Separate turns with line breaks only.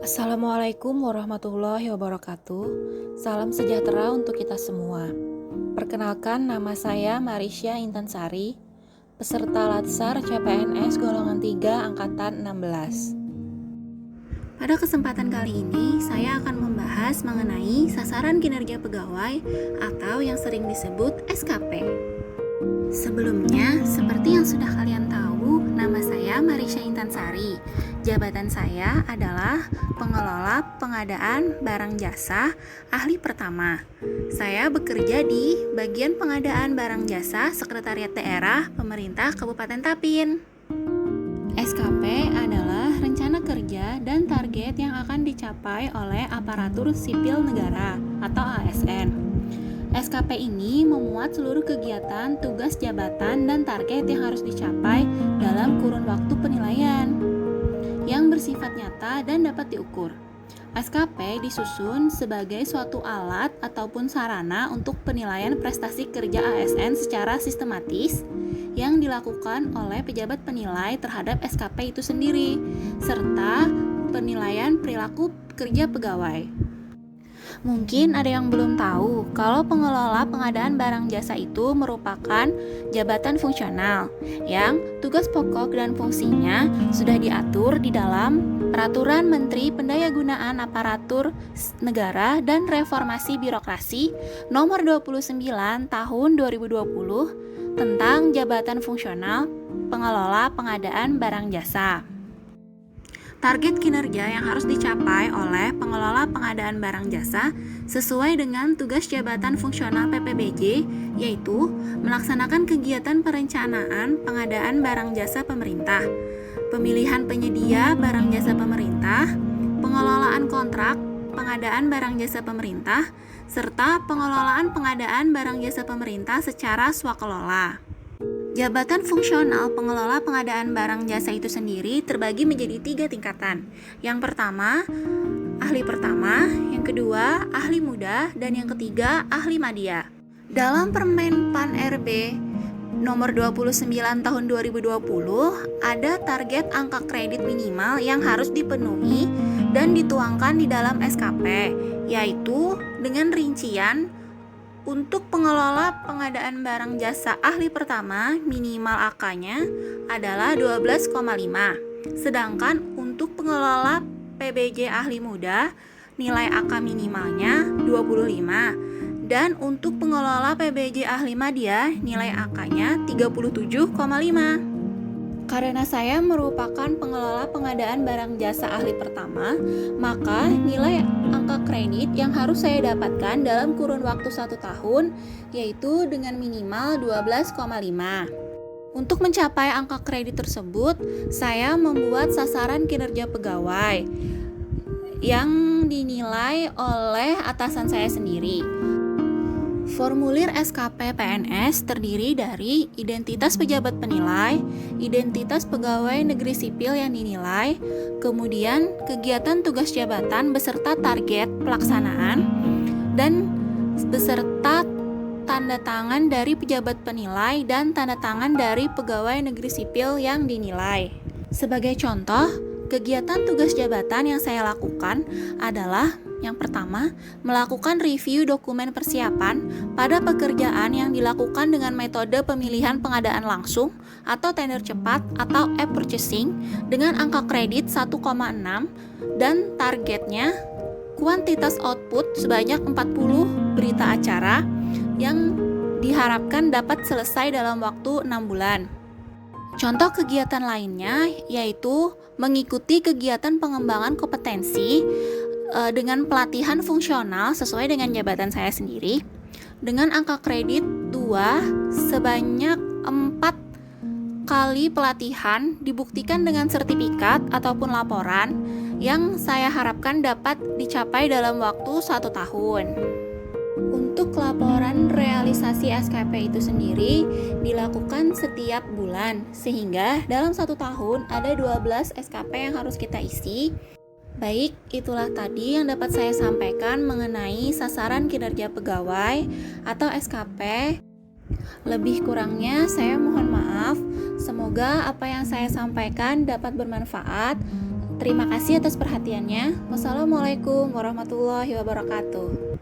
Assalamualaikum warahmatullahi wabarakatuh. Salam sejahtera untuk kita semua. Perkenalkan, nama saya Marisya Intansari, peserta Latsar CPNS golongan 3 angkatan 16. Pada kesempatan kali ini, saya akan membahas mengenai sasaran kinerja pegawai atau yang sering disebut SKP. Sebelumnya, seperti yang sudah kalian tahu, nama saya Marisya Intansari. Jabatan saya adalah pengelola pengadaan barang jasa ahli pertama. Saya bekerja di bagian pengadaan barang jasa Sekretariat Daerah Pemerintah Kabupaten Tapin. SKP adalah rencana kerja dan target yang akan dicapai oleh aparatur sipil negara atau ASN. SKP ini memuat seluruh kegiatan, tugas jabatan, dan target yang harus dicapai dalam kurun waktu penilaian yang bersifat nyata dan dapat diukur. SKP disusun sebagai suatu alat ataupun sarana untuk penilaian prestasi kerja ASN secara sistematis yang dilakukan oleh pejabat penilai terhadap SKP itu sendiri, serta penilaian perilaku kerja pegawai. Mungkin ada yang belum tahu kalau pengelola pengadaan barang jasa itu merupakan jabatan fungsional yang tugas pokok dan fungsinya sudah diatur di dalam Peraturan Menteri Pendayagunaan Aparatur Negara dan Reformasi Birokrasi Nomor 29 Tahun 2020 tentang jabatan fungsional pengelola pengadaan barang jasa. Target kinerja yang harus dicapai oleh pengelola pengadaan barang jasa sesuai dengan tugas jabatan fungsional PPBJ, yaitu melaksanakan kegiatan perencanaan pengadaan barang jasa pemerintah, pemilihan penyedia barang jasa pemerintah, pengelolaan kontrak pengadaan barang jasa pemerintah, serta pengelolaan pengadaan barang jasa pemerintah secara swakelola. Jabatan fungsional pengelola pengadaan barang jasa itu sendiri terbagi menjadi 3 tingkatan. Yang pertama, ahli pertama, yang kedua, ahli muda, dan yang ketiga, ahli madya. Dalam Permen PAN RB nomor 29 tahun 2020, ada target angka kredit minimal yang harus dipenuhi dan dituangkan di dalam SKP, yaitu dengan rincian untuk pengelola pengadaan barang jasa ahli pertama, minimal AK-nya adalah 12,5. Sedangkan untuk pengelola PBJ ahli muda, nilai AK minimalnya 25. Dan untuk pengelola PBJ ahli madya, nilai AK-nya 37,5. Karena saya merupakan pengelola pengadaan barang jasa ahli pertama, maka nilai angka kredit yang harus saya dapatkan dalam kurun waktu 1 tahun yaitu dengan minimal 12,5. Untuk mencapai angka kredit tersebut, saya membuat sasaran kinerja pegawai yang dinilai oleh atasan saya sendiri. Formulir SKP PNS terdiri dari identitas pejabat penilai, identitas pegawai negeri sipil yang dinilai, kemudian kegiatan tugas jabatan beserta target pelaksanaan, dan beserta tanda tangan dari pejabat penilai dan tanda tangan dari pegawai negeri sipil yang dinilai. Sebagai contoh, kegiatan tugas jabatan yang saya lakukan adalah yang pertama, melakukan review dokumen persiapan pada pekerjaan yang dilakukan dengan metode pemilihan pengadaan langsung atau tender cepat atau e-purchasing dengan angka kredit 1,6 dan targetnya kuantitas output sebanyak 40 berita acara yang diharapkan dapat selesai dalam waktu 6 bulan. Contoh kegiatan lainnya yaitu mengikuti kegiatan pengembangan kompetensi dengan pelatihan fungsional sesuai dengan jabatan saya sendiri dengan angka kredit 2 sebanyak 4 kali pelatihan dibuktikan dengan sertifikat ataupun laporan yang saya harapkan dapat dicapai dalam waktu 1 tahun. Untuk laporan realisasi SKP itu sendiri dilakukan setiap bulan sehingga dalam 1 tahun ada 12 SKP yang harus kita isi. Baik, itulah tadi yang dapat saya sampaikan mengenai sasaran kinerja pegawai atau SKP. Lebih kurangnya saya mohon maaf. Semoga apa yang saya sampaikan dapat bermanfaat. Terima kasih atas perhatiannya. Wassalamualaikum warahmatullahi wabarakatuh.